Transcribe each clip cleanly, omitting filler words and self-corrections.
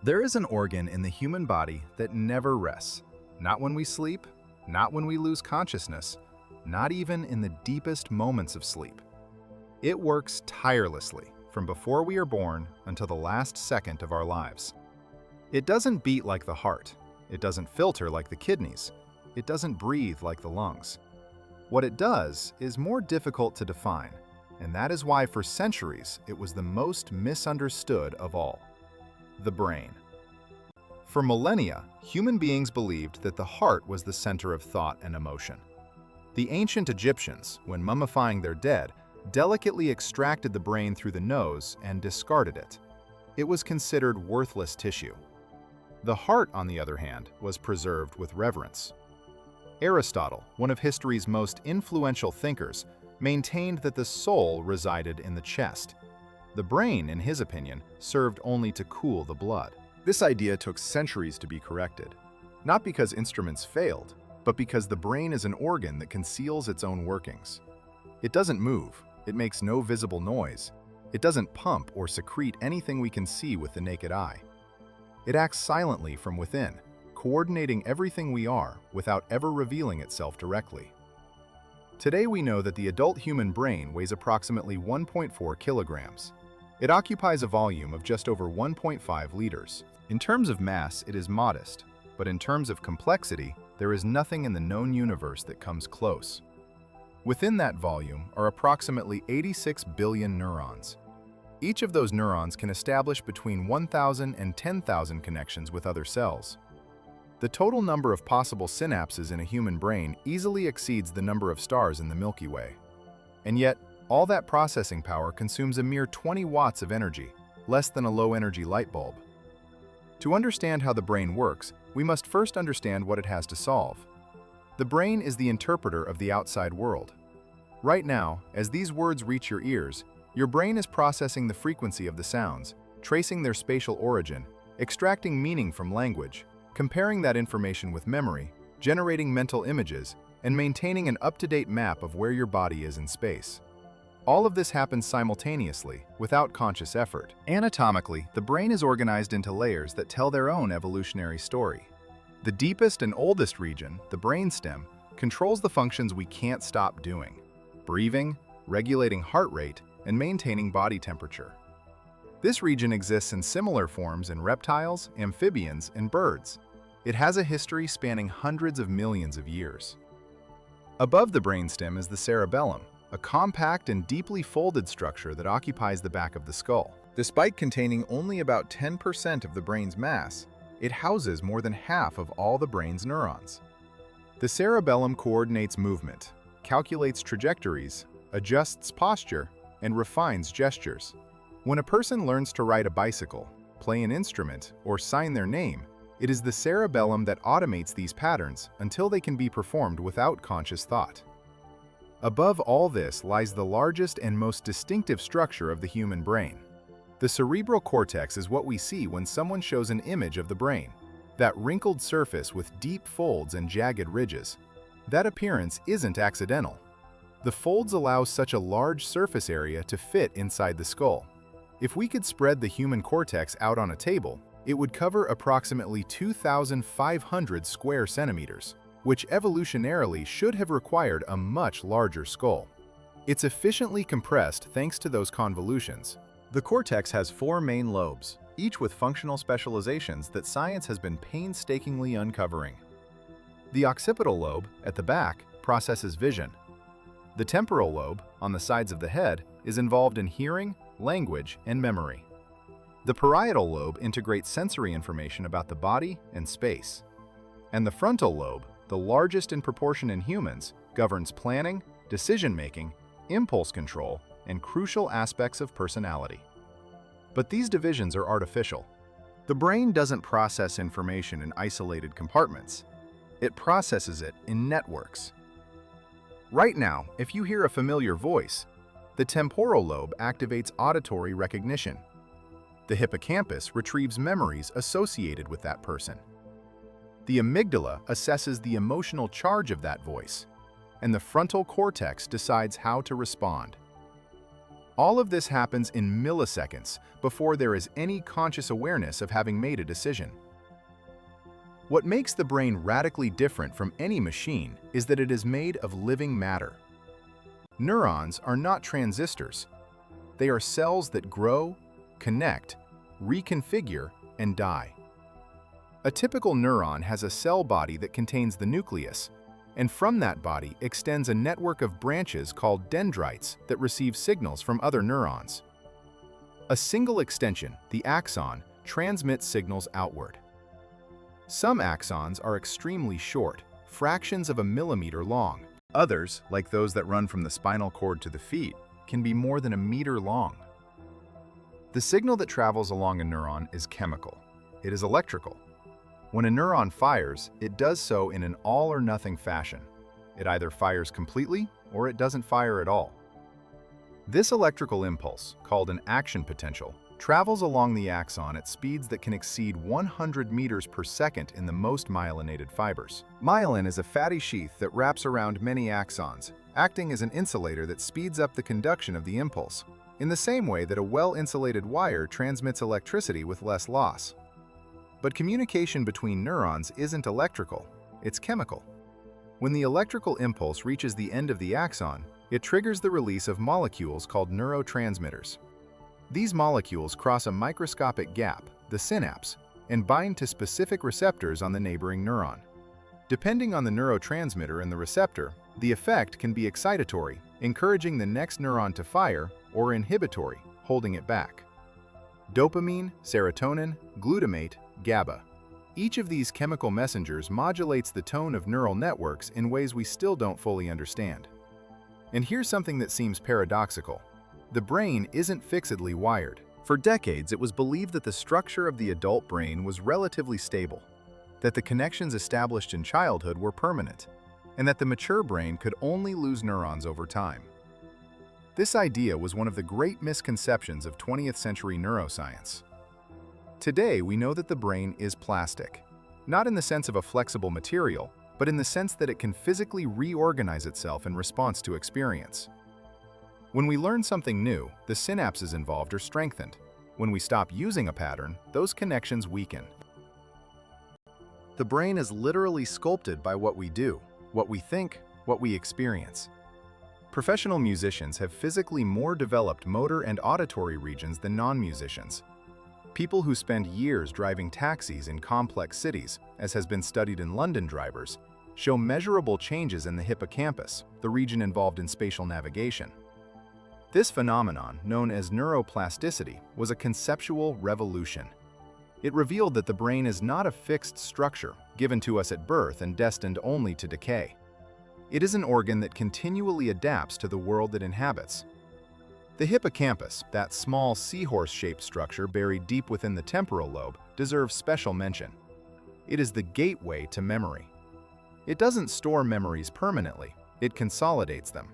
There is an organ in the human body that never rests. Not when we sleep, not when we lose consciousness, not even in the deepest moments of sleep. It works tirelessly from before we are born until the last second of our lives. It doesn't beat like the heart. It doesn't filter like the kidneys. It doesn't breathe like the lungs. What it does is more difficult to define, and that is why for centuries it was the most misunderstood of all: the brain. For millennia, human beings believed that the heart was the center of thought and emotion. The ancient Egyptians, when mummifying their dead, delicately extracted the brain through the nose and discarded it. It was considered worthless tissue. The heart, on the other hand, was preserved with reverence. Aristotle, one of history's most influential thinkers, maintained that the soul resided in the chest. The brain, in his opinion, served only to cool the blood. This idea took centuries to be corrected, not because instruments failed, but because the brain is an organ that conceals its own workings. It doesn't move, it makes no visible noise, it doesn't pump or secrete anything we can see with the naked eye. It acts silently from within, coordinating everything we are without ever revealing itself directly. Today we know that the adult human brain weighs approximately 1.4 kilograms. It occupies a volume of just over 1.5 liters. In terms of mass, it is modest, but in terms of complexity, there is nothing in the known universe that comes close. Within that volume are approximately 86 billion neurons. Each of those neurons can establish between 1,000 and 10,000 connections with other cells. The total number of possible synapses in a human brain easily exceeds the number of stars in the Milky Way. And yet, all that processing power consumes a mere 20 watts of energy, less than a low-energy light bulb. To understand how the brain works, we must first understand what it has to solve. The brain is the interpreter of the outside world. Right now, as these words reach your ears, your brain is processing the frequency of the sounds, tracing their spatial origin, extracting meaning from language, comparing that information with memory, generating mental images, and maintaining an up-to-date map of where your body is in space. All of this happens simultaneously, without conscious effort. Anatomically, the brain is organized into layers that tell their own evolutionary story. The deepest and oldest region, the brainstem, controls the functions we can't stop doing: breathing, regulating heart rate, and maintaining body temperature. This region exists in similar forms in reptiles, amphibians, and birds. It has a history spanning hundreds of millions of years. Above the brainstem is the cerebellum, a compact and deeply folded structure that occupies the back of the skull. Despite containing only about 10% of the brain's mass, it houses more than half of all the brain's neurons. The cerebellum coordinates movement, calculates trajectories, adjusts posture, and refines gestures. When a person learns to ride a bicycle, play an instrument, or sign their name, it is the cerebellum that automates these patterns until they can be performed without conscious thought. Above all this lies the largest and most distinctive structure of the human brain. The cerebral cortex is what we see when someone shows an image of the brain, that wrinkled surface with deep folds and jagged ridges. That appearance isn't accidental. The folds allow such a large surface area to fit inside the skull. If we could spread the human cortex out on a table, it would cover approximately 2,500 square centimeters, which evolutionarily should have required a much larger skull. It's efficiently compressed thanks to those convolutions. The cortex has 4 main lobes, each with functional specializations that science has been painstakingly uncovering. The occipital lobe, at the back, processes vision. The temporal lobe, on the sides of the head, is involved in hearing, language, and memory. The parietal lobe integrates sensory information about the body and space. And the frontal lobe, the largest in proportion in humans, governs planning, decision-making, impulse control, and crucial aspects of personality. But these divisions are artificial. The brain doesn't process information in isolated compartments. It processes it in networks. Right now, if you hear a familiar voice, the temporal lobe activates auditory recognition. The hippocampus retrieves memories associated with that person. The amygdala assesses the emotional charge of that voice, and the frontal cortex decides how to respond. All of this happens in milliseconds before there is any conscious awareness of having made a decision. What makes the brain radically different from any machine is that it is made of living matter. Neurons are not transistors. They are cells that grow, connect, reconfigure, and die. A typical neuron has a cell body that contains the nucleus, and from that body extends a network of branches called dendrites that receive signals from other neurons. A single extension, the axon, transmits signals outward. Some axons are extremely short, fractions of a millimeter long. Others, like those that run from the spinal cord to the feet, can be more than a meter long. The signal that travels along a neuron is chemical. It is electrical. When a neuron fires, it does so in an all-or-nothing fashion. It either fires completely or it doesn't fire at all. This electrical impulse, called an action potential, travels along the axon at speeds that can exceed 100 meters per second in the most myelinated fibers. Myelin is a fatty sheath that wraps around many axons, acting as an insulator that speeds up the conduction of the impulse, in the same way that a well-insulated wire transmits electricity with less loss. But communication between neurons isn't electrical, it's chemical. When the electrical impulse reaches the end of the axon, it triggers the release of molecules called neurotransmitters. These molecules cross a microscopic gap, the synapse, and bind to specific receptors on the neighboring neuron. Depending on the neurotransmitter and the receptor, the effect can be excitatory, encouraging the next neuron to fire, or inhibitory, holding it back. Dopamine, serotonin, glutamate, GABA. Each of these chemical messengers modulates the tone of neural networks in ways we still don't fully understand. And here's something that seems paradoxical. The brain isn't fixedly wired. For decades, it was believed that the structure of the adult brain was relatively stable, that the connections established in childhood were permanent, and that the mature brain could only lose neurons over time. This idea was one of the great misconceptions of 20th century neuroscience. Today, we know that the brain is plastic, not in the sense of a flexible material, but in the sense that it can physically reorganize itself in response to experience. When we learn something new, the synapses involved are strengthened. When we stop using a pattern, those connections weaken. The brain is literally sculpted by what we do, what we think, what we experience. Professional musicians have physically more developed motor and auditory regions than non-musicians. People who spend years driving taxis in complex cities, as has been studied in London drivers, show measurable changes in the hippocampus, the region involved in spatial navigation. This phenomenon, known as neuroplasticity, was a conceptual revolution. It revealed that the brain is not a fixed structure, given to us at birth and destined only to decay. It is an organ that continually adapts to the world it inhabits. The hippocampus, that small seahorse-shaped structure buried deep within the temporal lobe, deserves special mention. It is the gateway to memory. It doesn't store memories permanently, it consolidates them.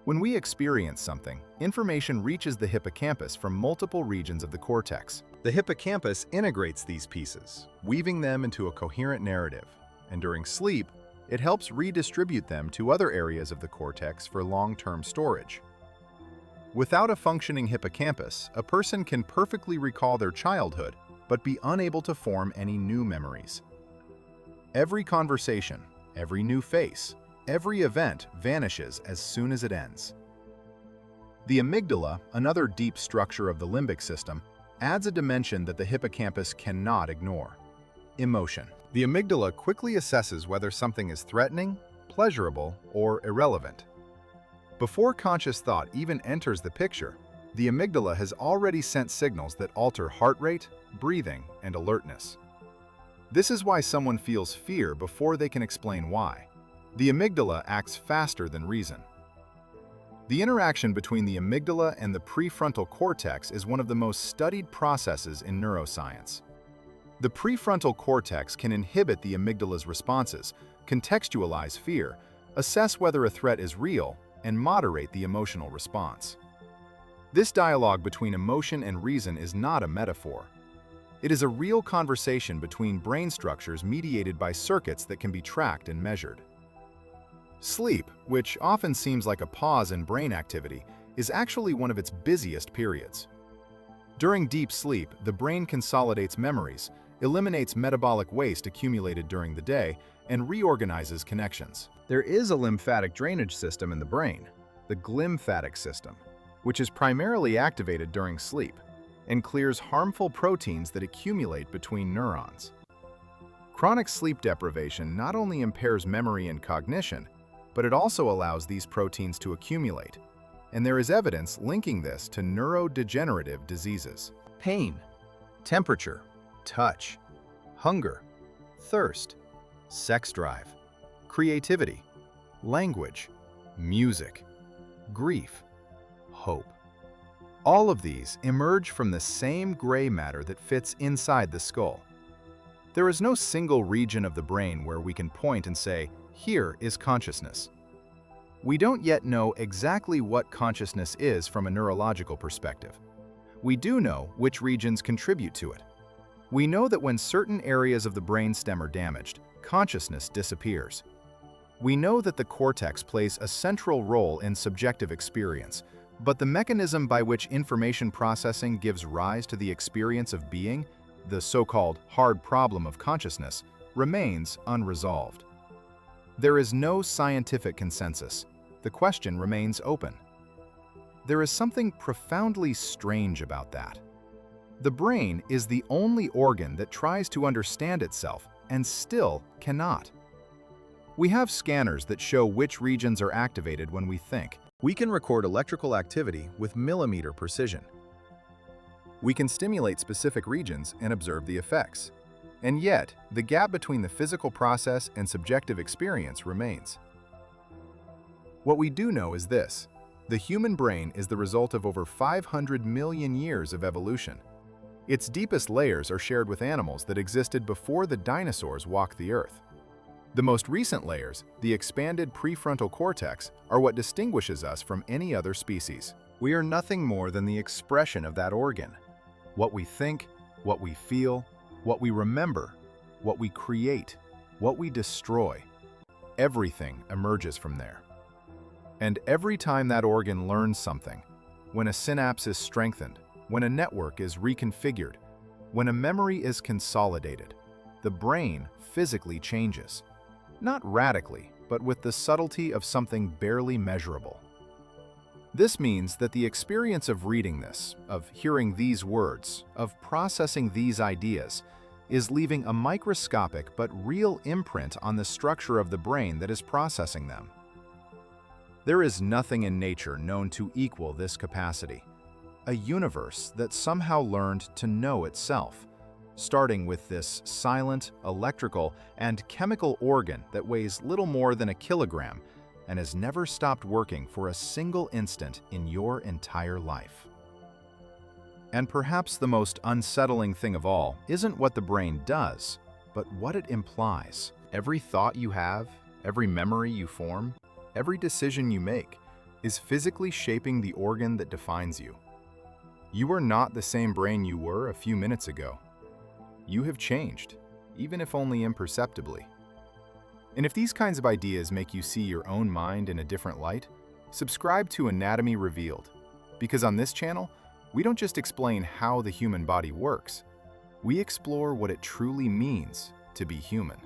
When we experience something, information reaches the hippocampus from multiple regions of the cortex. The hippocampus integrates these pieces, weaving them into a coherent narrative, and during sleep, it helps redistribute them to other areas of the cortex for long-term storage. Without a functioning hippocampus, a person can perfectly recall their childhood, but be unable to form any new memories. Every conversation, every new face, every event vanishes as soon as it ends. The amygdala, another deep structure of the limbic system, adds a dimension that the hippocampus cannot ignore: emotion. The amygdala quickly assesses whether something is threatening, pleasurable, or irrelevant. Before conscious thought even enters the picture, the amygdala has already sent signals that alter heart rate, breathing, and alertness. This is why someone feels fear before they can explain why. The amygdala acts faster than reason. The interaction between the amygdala and the prefrontal cortex is one of the most studied processes in neuroscience. The prefrontal cortex can inhibit the amygdala's responses, contextualize fear, assess whether a threat is real, and moderate the emotional response. This dialogue between emotion and reason is not a metaphor. It is a real conversation between brain structures mediated by circuits that can be tracked and measured. Sleep, which often seems like a pause in brain activity, is actually one of its busiest periods. During deep sleep, the brain consolidates memories, eliminates metabolic waste accumulated during the day, and reorganizes connections. There is a lymphatic drainage system in the brain, the glymphatic system, which is primarily activated during sleep and clears harmful proteins that accumulate between neurons. Chronic sleep deprivation not only impairs memory and cognition, but it also allows these proteins to accumulate, and there is evidence linking this to neurodegenerative diseases. Pain, temperature, touch, hunger, thirst, sex drive, creativity, language, music, grief, hope. All of these emerge from the same gray matter that fits inside the skull. There is no single region of the brain where we can point and say, here is consciousness. We don't yet know exactly what consciousness is from a neurological perspective. We do know which regions contribute to it. We know that when certain areas of the brainstem are damaged, consciousness disappears. We know that the cortex plays a central role in subjective experience, but the mechanism by which information processing gives rise to the experience of being, the so-called hard problem of consciousness, remains unresolved. There is no scientific consensus. The question remains open. There is something profoundly strange about that. The brain is the only organ that tries to understand itself and still cannot. We have scanners that show which regions are activated when we think. We can record electrical activity with millimeter precision. We can stimulate specific regions and observe the effects. And yet, the gap between the physical process and subjective experience remains. What we do know is this: the human brain is the result of over 500 million years of evolution. Its deepest layers are shared with animals that existed before the dinosaurs walked the earth. The most recent layers, the expanded prefrontal cortex, are what distinguishes us from any other species. We are nothing more than the expression of that organ. What we think, what we feel, what we remember, what we create, what we destroy, everything emerges from there. And every time that organ learns something, when a synapse is strengthened, when a network is reconfigured, when a memory is consolidated, the brain physically changes. Not radically, but with the subtlety of something barely measurable. This means that the experience of reading this, of hearing these words, of processing these ideas, is leaving a microscopic but real imprint on the structure of the brain that is processing them. There is nothing in nature known to equal this capacity, a universe that somehow learned to know itself, starting with this silent, electrical, and chemical organ that weighs little more than a kilogram and has never stopped working for a single instant in your entire life. And perhaps the most unsettling thing of all isn't what the brain does, but what it implies. Every thought you have, every memory you form, every decision you make is physically shaping the organ that defines you. You are not the same brain you were a few minutes ago. You have changed, even if only imperceptibly. And if these kinds of ideas make you see your own mind in a different light, subscribe to Anatomy Revealed, because on this channel, we don't just explain how the human body works, we explore what it truly means to be human.